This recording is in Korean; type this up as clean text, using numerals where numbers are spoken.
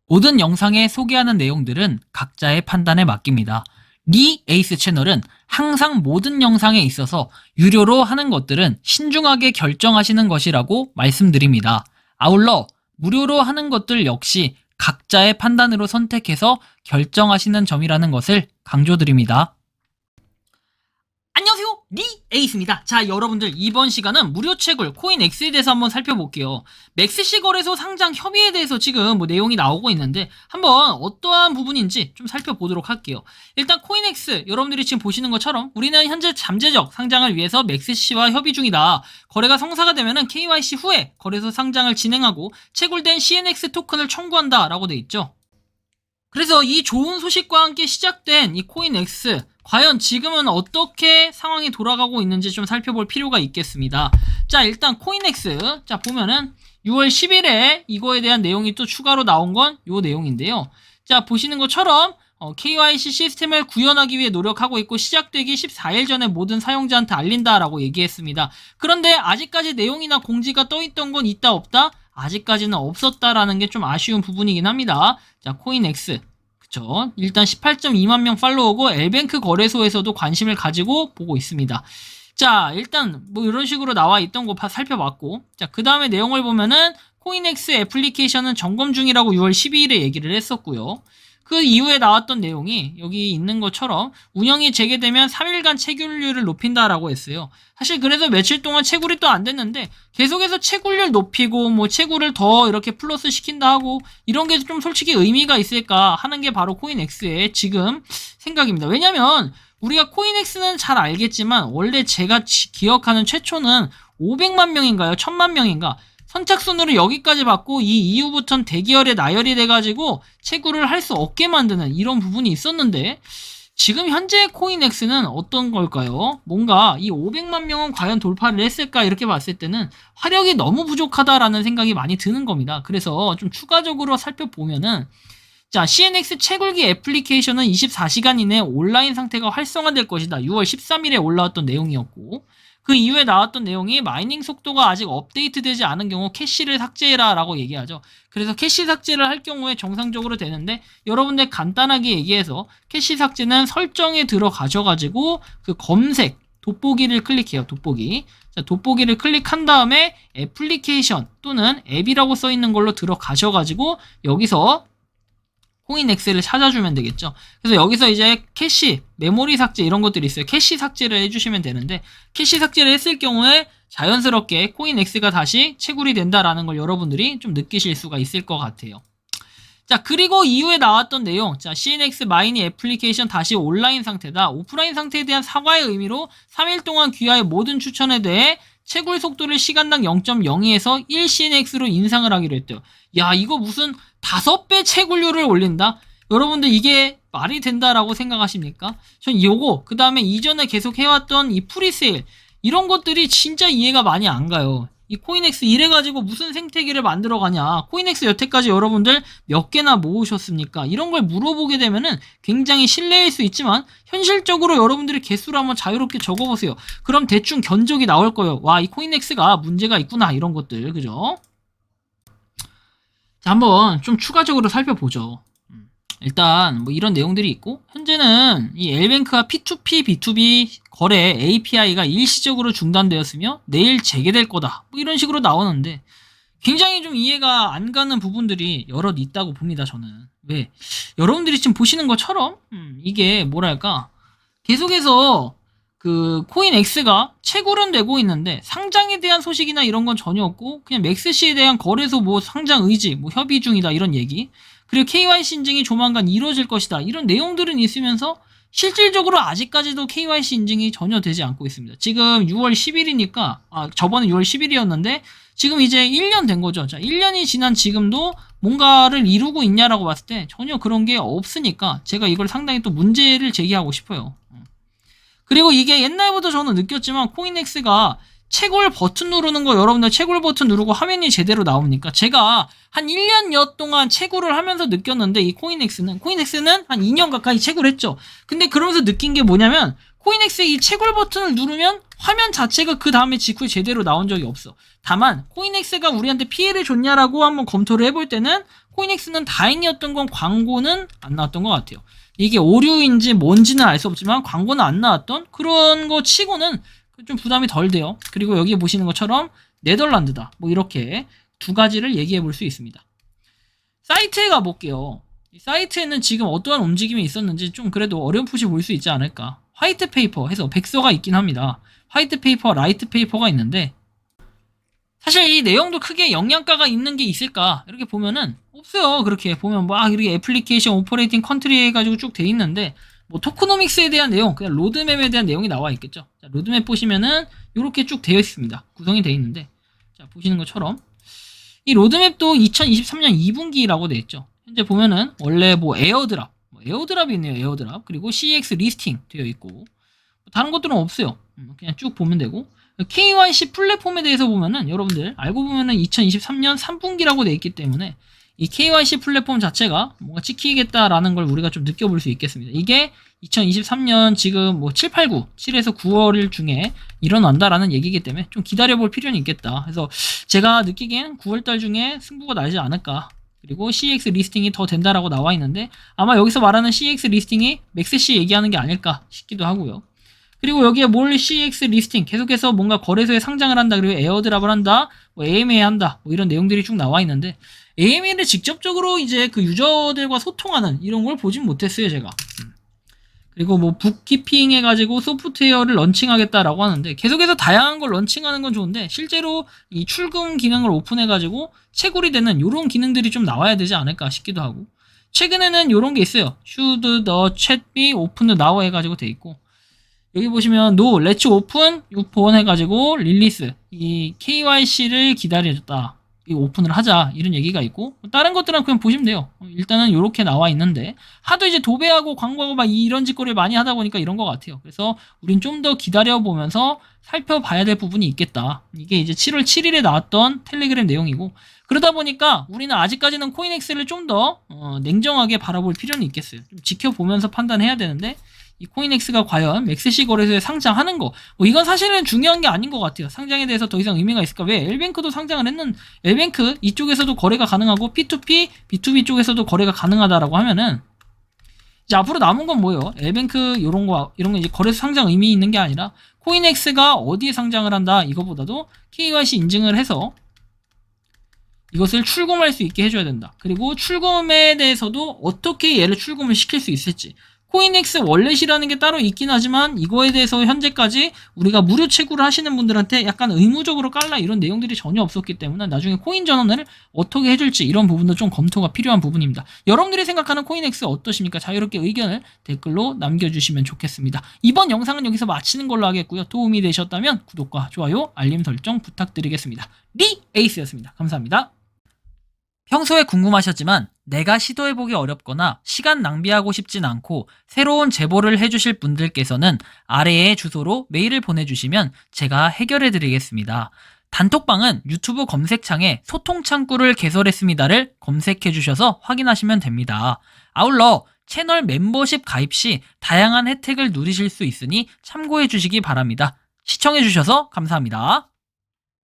모든 영상에 소개하는 내용들은 각자의 판단에 맡깁니다. 리 에이스 채널은 항상 모든 영상에 있어서 유료로 하는 것들은 신중하게 결정하시는 것이라고 말씀드립니다. 아울러 무료로 하는 것들 역시 각자의 판단으로 선택해서 결정하시는 점이라는 것을 강조드립니다. 안녕하세요, 리 에이스입니다. 자, 여러분들 이번 시간은 무료 채굴 코인엑스에 대해서 한번 살펴볼게요. 맥스시 거래소 상장 협의에 대해서 지금 내용이 나오고 있는데 한번 어떠한 부분인지 좀 살펴보도록 할게요. 일단 코인엑스 여러분들이 지금 보시는 것처럼 우리는 현재 잠재적 상장을 위해서 맥스시와 협의 중이다. 거래가 성사가 되면은 KYC 후에 거래소 상장을 진행하고 채굴된 CNX 토큰을 청구한다 라고 돼 있죠. 그래서 이 좋은 소식과 함께 시작된 이 코인엑스, 과연 지금은 어떻게 상황이 돌아가고 있는지 좀 살펴볼 필요가 있겠습니다. 자, 일단 코인엑스, 자 보면은 6월 10일에 이거에 대한 내용이 또 추가로 나온 건 요 내용인데요. 자, 보시는 것처럼 KYC 시스템을 구현하기 위해 노력하고 있고 시작되기 14일 전에 모든 사용자한테 알린다라고 얘기했습니다. 그런데 아직까지 내용이나 공지가 떠있던 건 있다 없다? 아직까지는 없었다라는 게 좀 아쉬운 부분이긴 합니다. 자, 코인엑스. 그쵸. 일단 18.2만 명 팔로워고 엘뱅크 거래소에서도 관심을 가지고 보고 있습니다. 자, 일단 이런 식으로 나와 있던 거 살펴봤고, 자, 그 다음에 내용을 보면은 코인엑스 애플리케이션은 점검 중이라고 6월 12일에 얘기를 했었고요. 그 이후에 나왔던 내용이 여기 있는 것처럼 운영이 재개되면 3일간 채굴률을 높인다라고 했어요. 사실 그래서 며칠 동안 채굴이 또 안 됐는데 계속해서 채굴률 높이고 채굴을 더 이렇게 플러스 시킨다 하고 이런 게 좀 솔직히 의미가 있을까 하는 게 바로 코인엑스의 지금 생각입니다. 왜냐면 우리가 코인엑스는 잘 알겠지만 원래 제가 기억하는 최초는 500만 명인가요? 1000만 명인가? 선착순으로 여기까지 받고 이 이후부터는 대기열에 나열이 돼가지고 채굴을 할 수 없게 만드는 이런 부분이 있었는데 지금 현재 코인엑스는 어떤 걸까요? 뭔가 이 500만 명은 과연 돌파를 했을까 이렇게 봤을 때는 화력이 너무 부족하다라는 생각이 많이 드는 겁니다. 그래서 좀 추가적으로 살펴보면은 자, CNX 채굴기 애플리케이션은 24시간 이내에 온라인 상태가 활성화될 것이다. 6월 13일에 올라왔던 내용이었고 그 이후에 나왔던 내용이 마이닝 속도가 아직 업데이트되지 않은 경우 캐시를 삭제해라 라고 얘기하죠. 그래서 캐시 삭제를 할 경우에 정상적으로 되는데 여러분들 간단하게 얘기해서 캐시 삭제는 설정에 들어가셔가지고 그 검색 돋보기를 클릭해요. 돋보기. 자, 돋보기를 클릭한 다음에 애플리케이션 또는 앱이라고 써있는 걸로 들어가셔가지고 여기서 코인엑스를 찾아주면 되겠죠. 그래서 여기서 이제 캐시, 메모리 삭제 이런 것들이 있어요. 캐시 삭제를 해주시면 되는데 캐시 삭제를 했을 경우에 자연스럽게 코인엑스가 다시 채굴이 된다라는 걸 여러분들이 좀 느끼실 수가 있을 것 같아요. 자, 그리고 이후에 나왔던 내용, 자, CNX 마이닝 애플리케이션 다시 온라인 상태다. 오프라인 상태에 대한 사과의 의미로 3일 동안 귀하의 모든 추천에 대해 채굴 속도를 시간당 0.02에서 1CNX로 인상을 하기로 했대요. 야, 이거 무슨 5배 채굴률을 올린다? 여러분들 이게 말이 된다라고 생각하십니까? 전 요거 그 다음에 이전에 계속 해왔던 이 프리세일 이런 것들이 진짜 이해가 많이 안 가요. 이 코인엑스 이래가지고 무슨 생태계를 만들어 가냐, 코인엑스 여태까지 여러분들 몇 개나 모으셨습니까? 이런 걸 물어보게 되면은 굉장히 실례일 수 있지만 현실적으로 여러분들이 개수를 한번 자유롭게 적어보세요. 그럼 대충 견적이 나올 거예요. 와, 이 코인엑스가 문제가 있구나 이런 것들. 그죠? 자, 한번 좀 추가적으로 살펴보죠. 일단 이런 내용들이 있고 현재는 이 엘뱅크와 P2P, B2B 거래 API가 일시적으로 중단되었으며 내일 재개될 거다. 이런 식으로 나오는데 굉장히 좀 이해가 안 가는 부분들이 여럿 있다고 봅니다. 저는. 왜? 여러분들이 지금 보시는 것처럼 이게 뭐랄까 계속해서 그 코인엑스가 채굴은 되고 있는데 상장에 대한 소식이나 이런 건 전혀 없고 그냥 맥스시에 대한 거래소 상장 의지 협의 중이다 이런 얘기, 그리고 KYC 인증이 조만간 이루어질 것이다 이런 내용들은 있으면서 실질적으로 아직까지도 KYC 인증이 전혀 되지 않고 있습니다. 지금 6월 10일이니까 저번에 6월 10일이었는데 지금 이제 1년 된 거죠. 자, 1년이 지난 지금도 뭔가를 이루고 있냐라고 봤을 때 전혀 그런 게 없으니까 제가 이걸 상당히 또 문제를 제기하고 싶어요. 그리고 이게 옛날부터 저는 느꼈지만 코인엑스가 채굴 버튼 누르는 거, 여러분들 채굴 버튼 누르고 화면이 제대로 나옵니까? 제가 한 1년여 동안 채굴을 하면서 느꼈는데 이 코인엑스는 한 2년 가까이 채굴했죠. 근데 그러면서 느낀 게 뭐냐면 코인엑스의 이 채굴 버튼을 누르면 화면 자체가 그 다음에 직후에 제대로 나온 적이 없어. 다만 코인엑스가 우리한테 피해를 줬냐라고 한번 검토를 해볼 때는 코인엑스는 다행이었던 건 광고는 안 나왔던 것 같아요. 이게 오류인지 뭔지는 알 수 없지만 광고는 안 나왔던 그런 거 치고는 좀 부담이 덜 돼요. 그리고 여기 보시는 것처럼 네덜란드다. 뭐 이렇게 두 가지를 얘기해 볼 수 있습니다. 사이트에 가볼게요. 이 사이트에는 지금 어떠한 움직임이 있었는지 좀 그래도 어렴풋이 볼 수 있지 않을까. 화이트 페이퍼 해서 백서가 있긴 합니다. 화이트 페이퍼, 라이트 페이퍼가 있는데 사실 이 내용도 크게 영양가가 있는 게 있을까 이렇게 보면은 없어요. 그렇게 보면 막 이렇게 애플리케이션 오퍼레이팅 컨트리 해가지고 쭉 돼 있는데 뭐 토크노믹스에 대한 내용, 그냥 로드맵에 대한 내용이 나와 있겠죠. 자, 로드맵 보시면은 이렇게 쭉 되어 있습니다. 구성이 되어 있는데 자 보시는 것처럼 이 로드맵도 2023년 2분기라고 되어 있죠. 현재 보면은 원래 뭐 에어드랍, 에어드랍이 있네요. 에어드랍 그리고 CX 리스팅 되어 있고 다른 것들은 없어요. 그냥 쭉 보면 되고 KYC 플랫폼에 대해서 보면은 여러분들 알고 보면은 2023년 3분기라고 되어 있기 때문에 이 KYC 플랫폼 자체가 뭔가 찍히겠다라는 걸 우리가 좀 느껴볼 수 있겠습니다. 이게 2023년 지금 뭐 7, 8, 9, 7에서 9월 중에 일어난다라는 얘기이기 때문에 좀 기다려볼 필요는 있겠다. 그래서 제가 느끼기엔 9월달 중에 승부가 나지 않을까. 그리고 CX 리스팅이 더 된다라고 나와 있는데 아마 여기서 말하는 CX 리스팅이 맥스시 얘기하는 게 아닐까 싶기도 하고요. 그리고 여기에 뭘 CX 리스팅 계속해서 뭔가 거래소에 상장을 한다 그리고 에어드랍을 한다 뭐 AMA 한다 뭐 이런 내용들이 쭉 나와 있는데 AMA를 직접적으로 이제 그 유저들과 소통하는 이런 걸 보진 못했어요 제가. 그리고 뭐 북키핑 해가지고 소프트웨어를 런칭하겠다라고 하는데 계속해서 다양한 걸 런칭하는 건 좋은데 실제로 이 출금 기능을 오픈해가지고 채굴이 되는 이런 기능들이 좀 나와야 되지 않을까 싶기도 하고 최근에는 이런 게 있어요. Should the chat be opened now 해가지고 돼 있고 여기 보시면 No, Let's Open Upon 해가지고 릴리스 이 KYC를 기다려줬다. 이 오픈을 하자 이런 얘기가 있고 다른 것들은 그냥 보시면 돼요. 일단은 이렇게 나와 있는데 하도 이제 도배하고 광고하고 막 이런 짓거리를 많이 하다 보니까 이런 것 같아요. 그래서 우린 좀 더 기다려보면서 살펴봐야 될 부분이 있겠다. 이게 이제 7월 7일에 나왔던 텔레그램 내용이고 그러다 보니까 우리는 아직까지는 코인엑스를 좀 더 냉정하게 바라볼 필요는 있겠어요. 좀 지켜보면서 판단해야 되는데 이 코인엑스가 과연 맥스시 거래소에 상장하는 거, 뭐 이건 사실은 중요한 게 아닌 것 같아요. 상장에 대해서 더 이상 의미가 있을까? 왜 엘뱅크도 상장을 엘뱅크 이쪽에서도 거래가 가능하고 P2P, B2B 쪽에서도 거래가 가능하다라고 하면은 이제 앞으로 남은 건 뭐예요? 엘뱅크 이런 거 이제 거래소 상장 의미 있는 게 아니라 코인엑스가 어디에 상장을 한다 이거보다도 KYC 인증을 해서 이것을 출금할 수 있게 해줘야 된다. 그리고 출금에 대해서도 어떻게 얘를 출금을 시킬 수 있을지. 코인엑스 월렛이라는 게 따로 있긴 하지만 이거에 대해서 현재까지 우리가 무료 채굴을 하시는 분들한테 약간 의무적으로 깔라 이런 내용들이 전혀 없었기 때문에 나중에 코인 전환을 어떻게 해줄지 이런 부분도 좀 검토가 필요한 부분입니다. 여러분들이 생각하는 코인엑스 어떠십니까? 자유롭게 의견을 댓글로 남겨주시면 좋겠습니다. 이번 영상은 여기서 마치는 걸로 하겠고요. 도움이 되셨다면 구독과 좋아요, 알림 설정 부탁드리겠습니다. 리에이스였습니다. 감사합니다. 평소에 궁금하셨지만 내가 시도해보기 어렵거나 시간 낭비하고 싶진 않고 새로운 제보를 해주실 분들께서는 아래의 주소로 메일을 보내주시면 제가 해결해드리겠습니다. 단톡방은 유튜브 검색창에 소통창구를 개설했습니다를 검색해주셔서 확인하시면 됩니다. 아울러 채널 멤버십 가입 시 다양한 혜택을 누리실 수 있으니 참고해주시기 바랍니다. 시청해주셔서 감사합니다.